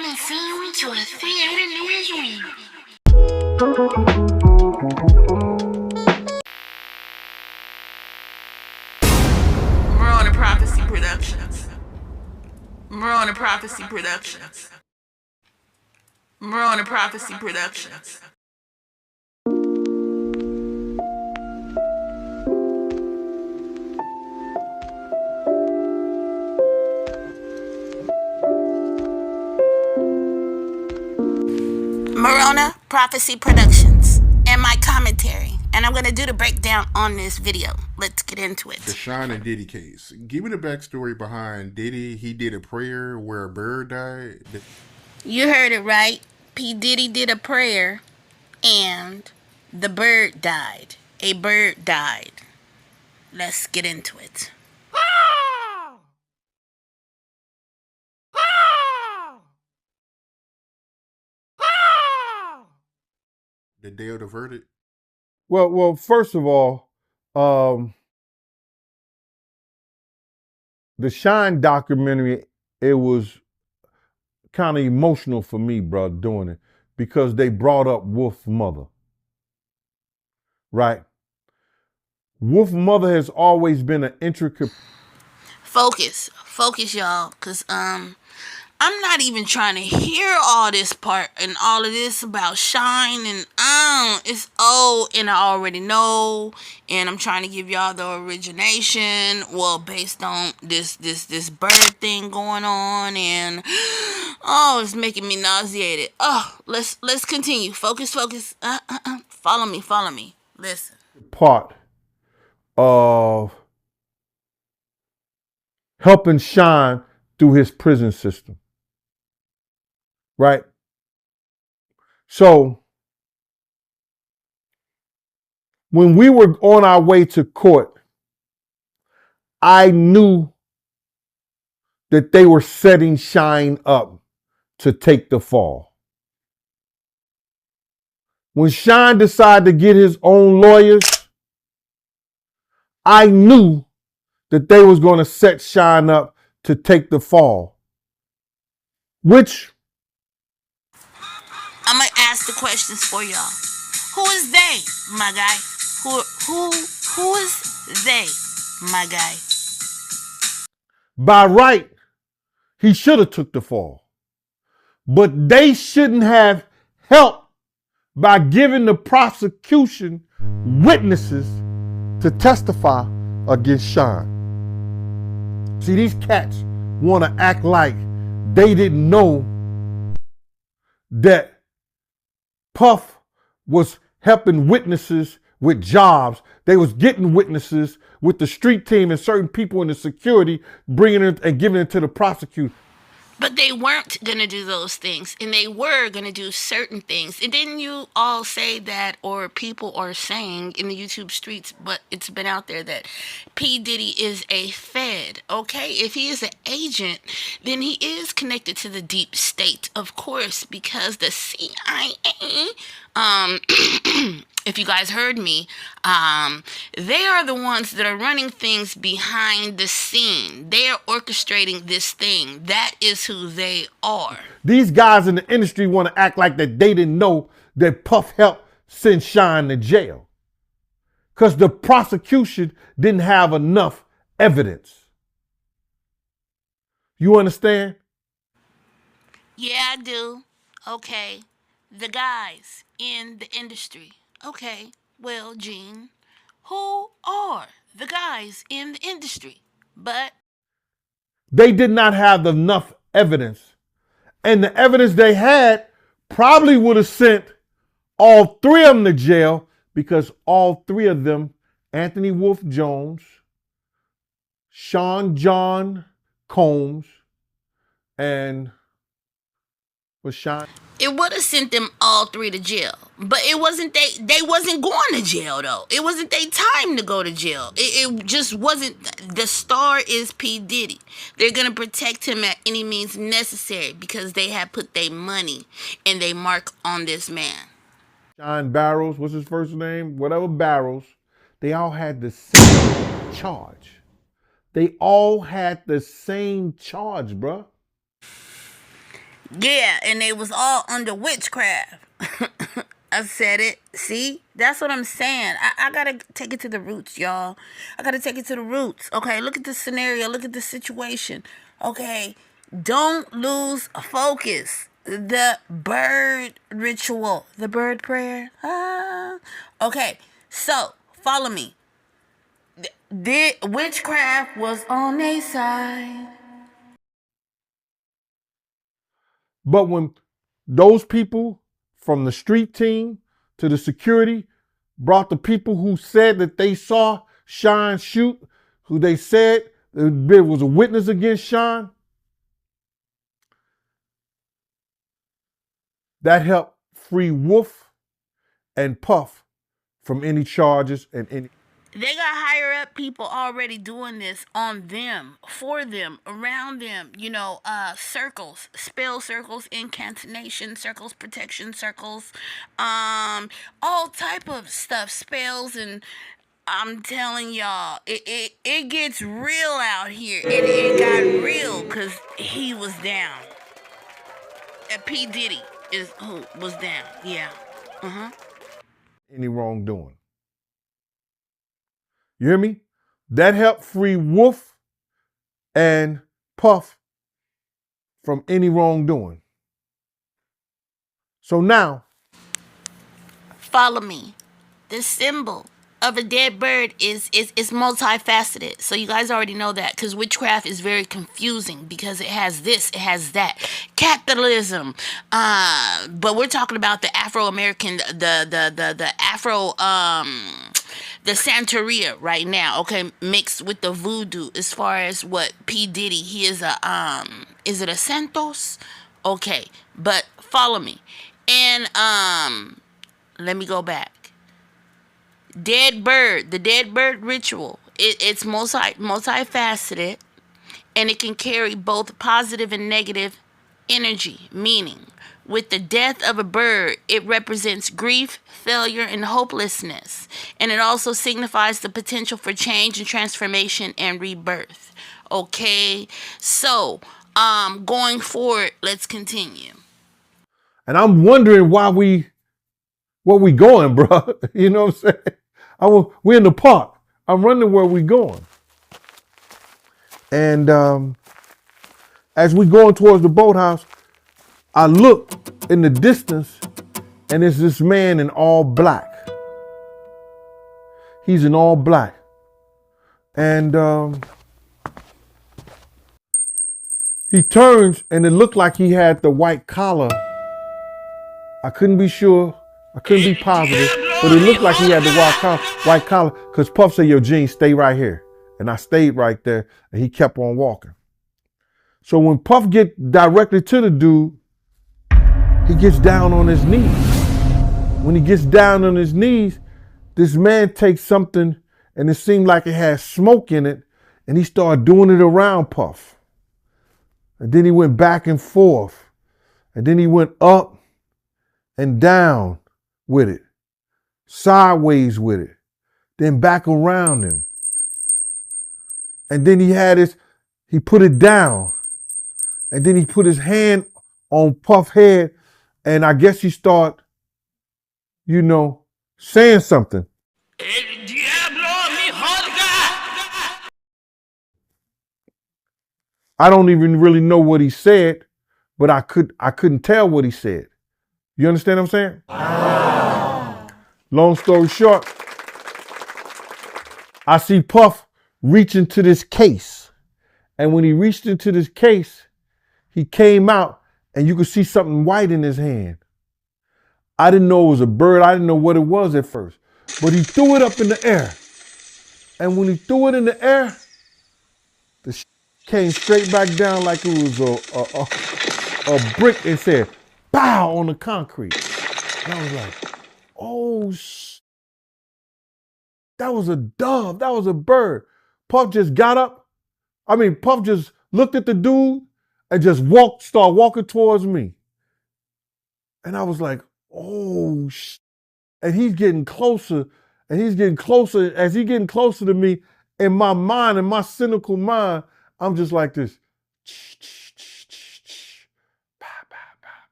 Morning sandwich or Marona Prophecy Productions. Marona Prophecy Productions. Marona Prophecy Productions. Marona Prophecy Productions and my commentary. And I'm going to do the breakdown on this video. Let's get into it. The Sean and Diddy case. Give me the backstory behind Diddy. He did a prayer where a bird died. You heard it right. P. Diddy did a prayer and the bird died. A bird died. Let's get into it. The day of the verdict. Well, first of all, the Shine documentary, it was kind of emotional for me, bro, doing it because they brought up Wolf's mother, right? Wolf's mother has always been an intricate. Focus, y'all, cause I'm not even trying to hear all this part and all of this about Shine and it's old and I already know, and I'm trying to give y'all the origination, well, based on this bird thing going on, and it's making me nauseated. Let's continue. Focus. Follow me. Listen. Part of helping Shine through his prison system, right? So when we were on our way to court, I knew that they were setting Shine up to take the fall. When Shine decided to get his own lawyers, I knew that they was going to set Shine up to take the fall. Which I'm gonna ask the questions for y'all. Who is they, my guy? Who is they, my guy? by right, he should have took the fall. But they shouldn't have helped by giving the prosecution witnesses to testify against Shine. See, these cats want to act like they didn't know that Puff was helping witnesses with jobs. They was getting witnesses with the street team and certain people in the security, bringing it and giving it to the prosecutor. But they weren't gonna do those things, and they were gonna do certain things. And didn't you all say that, or people are saying in the YouTube streets, but it's been out there that P. Diddy is a Fed, okay? If he is an agent, then he is connected to the deep state, of course, because the CIA, if you guys heard me, they are the ones that are running things behind the scene. They are orchestrating this thing. That is who they are. These guys in the industry want to act like that they didn't know that Puff helped send Shine to jail. Because the prosecution didn't have enough evidence. You understand? Yeah, I do. Okay. The guys in the industry. Okay. Well, Gene, who are the guys in the industry? But they did not have enough evidence. And the evidence they had probably would have sent all three of them to jail, because all three of them, Anthony Wolf Jones, Sean John Combs, and was Sean. it would have sent them all three to jail. But it wasn't they wasn't going to jail though. It wasn't their time to go to jail. It just wasn't. The star is P. Diddy. They're gonna protect him at any means necessary because they have put their money and they mark on this man. John Barrows, what's his first name? Whatever Barrows, they all had the same charge. They all had the same charge, bruh. Yeah, and they was all under witchcraft. I said it. See? That's what I'm saying. I gotta take it to the roots, y'all. I gotta take it to the roots. Okay, look at the scenario. Look at the situation. Okay, don't lose focus. The bird ritual. The bird prayer. Ah. Okay, so follow me. Did witchcraft was on their side. But when those people from the street team to the security brought the people who said that they saw Sean shoot, who they said there was a witness against Sean, that helped free Wolf and Puff from any charges and any. They got higher up people already doing this on them, for them, around them. Circles, spell circles, incantation circles, protection circles, all type of stuff, spells, and I'm telling y'all, it gets real out here. It got real because he was down. P Diddy is who was down. Yeah. Any wrongdoing. You hear me? That helped free Wolf and Puff from any wrongdoing. So now, Follow me. The symbol of a dead bird is multifaceted. So you guys already know that because witchcraft is very confusing because it has this, it has that. Capitalism. But we're talking about the Afro-American, the Afro, the Santeria right now, okay, mixed with the voodoo as far as what P. Diddy, he is is it a Santos? Okay, but follow me. And, let me go back. The dead bird ritual. It's multifaceted, and it can carry both positive and negative energy. Meaning, with the death of a bird, it represents grief, failure, and hopelessness, and it also signifies the potential for change and transformation and rebirth. Okay, so going forward, let's continue. and I'm wondering where we going, bro. You know what I'm saying? We're in the park. I'm wondering where we going. And as we going towards the boathouse, I look in the distance, and it's this man in all black. He's in all black. And he turns, and it looked like he had the white collar. I couldn't be sure. I couldn't be positive, but it looked like he had the white collar, because Puff said, yo, Gene, stay right here. And I stayed right there, and he kept on walking. So when Puff get directly to the dude, he gets down on his knees. When he gets down on his knees, this man takes something, and it seemed like it had smoke in it, and he started doing it around Puff. And then he went back and forth, and then he went up and down with it, sideways with it, then back around him. And then he put it down, and then he put his hand on Puff's head, and I guess he started, saying something. I don't even really know what he said, but I couldn't tell what he said. You understand what I'm saying? Long story short, I see Puff reach into this case. And when he reached into this case, he came out, and you could see something white in his hand. I didn't know it was a bird. I didn't know what it was at first. But he threw it up in the air. And when he threw it in the air, the came straight back down like it was a brick, and said, "Pow!" on the concrete. And I was like, oh, that was a dove. That was a bird. Puff just got up. Puff just looked at the dude and just started walking towards me. And I was like, oh, and he's getting closer, and he's getting closer. As he's getting closer to me, in my mind, in my cynical mind, I'm just like this.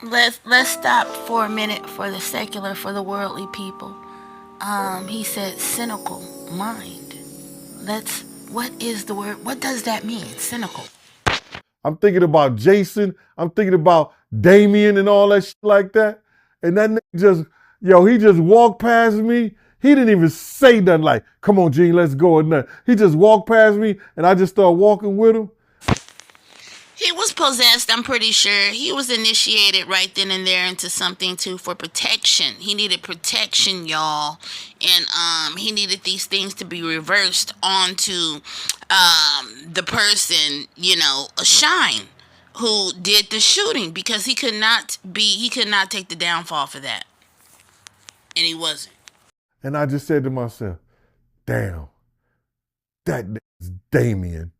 Let's stop for a minute for the secular, for the worldly people. He said cynical mind. Let's. What is the word? What does that mean? Cynical. I'm thinking about Jason. I'm thinking about Damien and all that shit like that. And that nigga just, yo, he just walked past me. He didn't even say nothing like, come on, Gene, let's go or nothing. He just walked past me and I just started walking with him. He was possessed, I'm pretty sure. He was initiated right then and there into something too for protection. He needed protection, y'all. And he needed these things to be reversed onto the person, a Shine who did the shooting because he could not take the downfall for that. And he wasn't. And I just said to myself, damn, that nigga's Damien.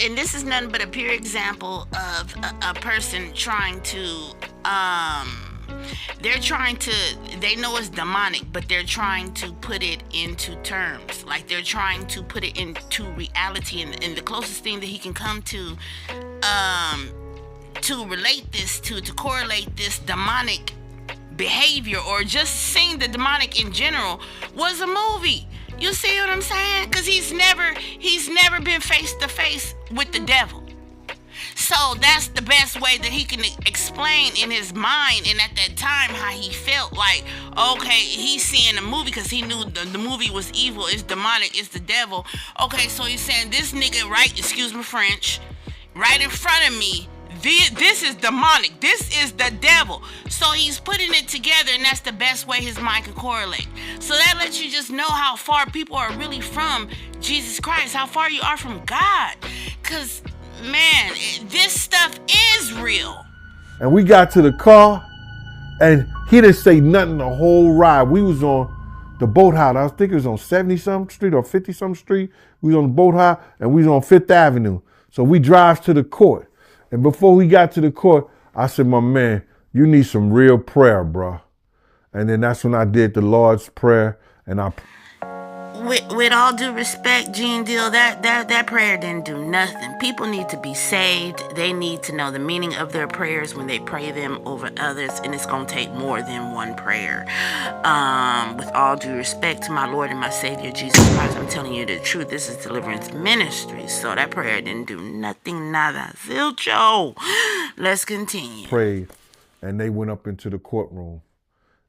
And this is nothing but a pure example of a person trying to they know it's demonic, but they're trying to put it into terms, like they're trying to put it into reality, and the closest thing that he can come to relate this to correlate this demonic behavior or just seeing the demonic in general was a movie. You see what I'm saying? Because he's never been face to face with the devil. So that's the best way that he can explain in his mind and at that time how he felt like, okay, he's seeing a movie because he knew the movie was evil, it's demonic, it's the devil. Okay, so he's saying this nigga right, excuse me French, right in front of me, this is demonic. This is the devil. So he's putting it together, and that's the best way his mind can correlate. So that lets you just know how far people are really from Jesus Christ, how far you are from God. Because, man, this stuff is real. And we got to the car, and he didn't say nothing the whole ride. We was on the boathouse. I think it was on 70-something Street or 50-something Street. We was on the boathouse, and we was on 5th Avenue. So we drive to the court. And before we got to the court, I said, my man, you need some real prayer, bro. And then that's when I did the Lord's Prayer, and I... With all due respect, Gene Deal, that prayer didn't do nothing. People need to be saved. They need to know the meaning of their prayers when they pray them over others, and it's going to take more than one prayer. With all due respect to my Lord and my Savior, Jesus Christ, I'm telling you the truth. This is deliverance ministry, so that prayer didn't do nothing, nada, zilcho. Let's continue. Prayed, and they went up into the courtroom.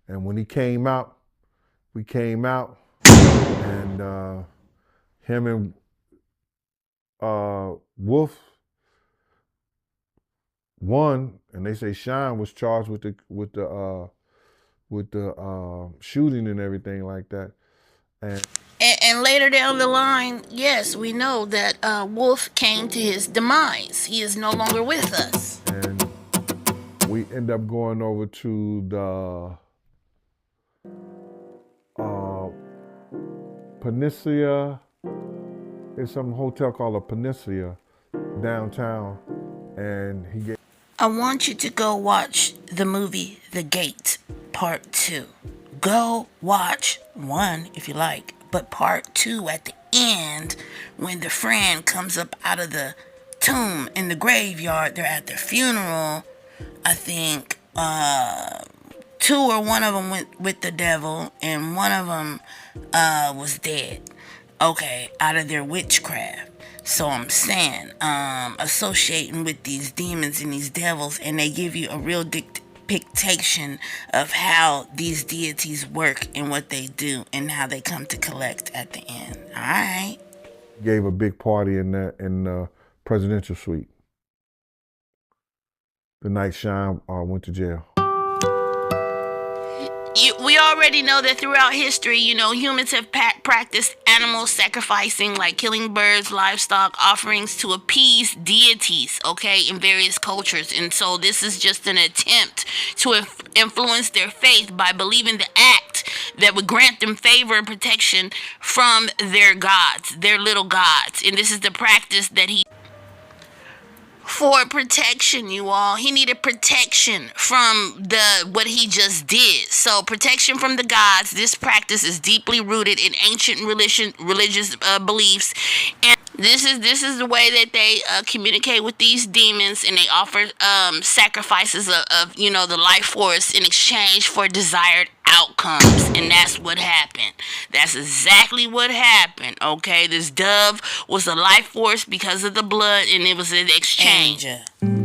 And when he came out, we came out, and him and Wolf won, and they say Shine was charged with the shooting and everything like that. And later down the line, yes, we know that Wolf came to his demise. He is no longer with us. And we end up going over to the Peninsula. It's some hotel called a Peninsula downtown, and he gave... I want you to go watch the movie The Gate Part 2. Go watch 1 if you like, but Part 2 at the end, when the friend comes up out of the tomb in the graveyard, they're at their funeral. I think 2 or 1 of them went with the devil, and 1 of them was dead. Okay, out of their witchcraft. So I'm saying, associating with these demons and these devils, and they give you a real depiction of how these deities work and what they do and how they come to collect at the end. All right. Gave a big party in the presidential suite the night Shine went to jail. We already know that throughout history, humans have practiced animal sacrificing, like killing birds, livestock, offerings to appease deities, okay, in various cultures. And so this is just an attempt to influence their faith by believing the act that would grant them favor and protection from their gods, their little gods. And this is the practice that he... For protection, you all. He needed protection from what he just did. So protection from the gods. This practice is deeply rooted in ancient religious beliefs. And This is the way that they communicate with these demons, and they offer sacrifices of the life force in exchange for desired outcomes, and that's what happened. That's exactly what happened. Okay, this dove was a life force because of the blood, and it was an exchange. Angel.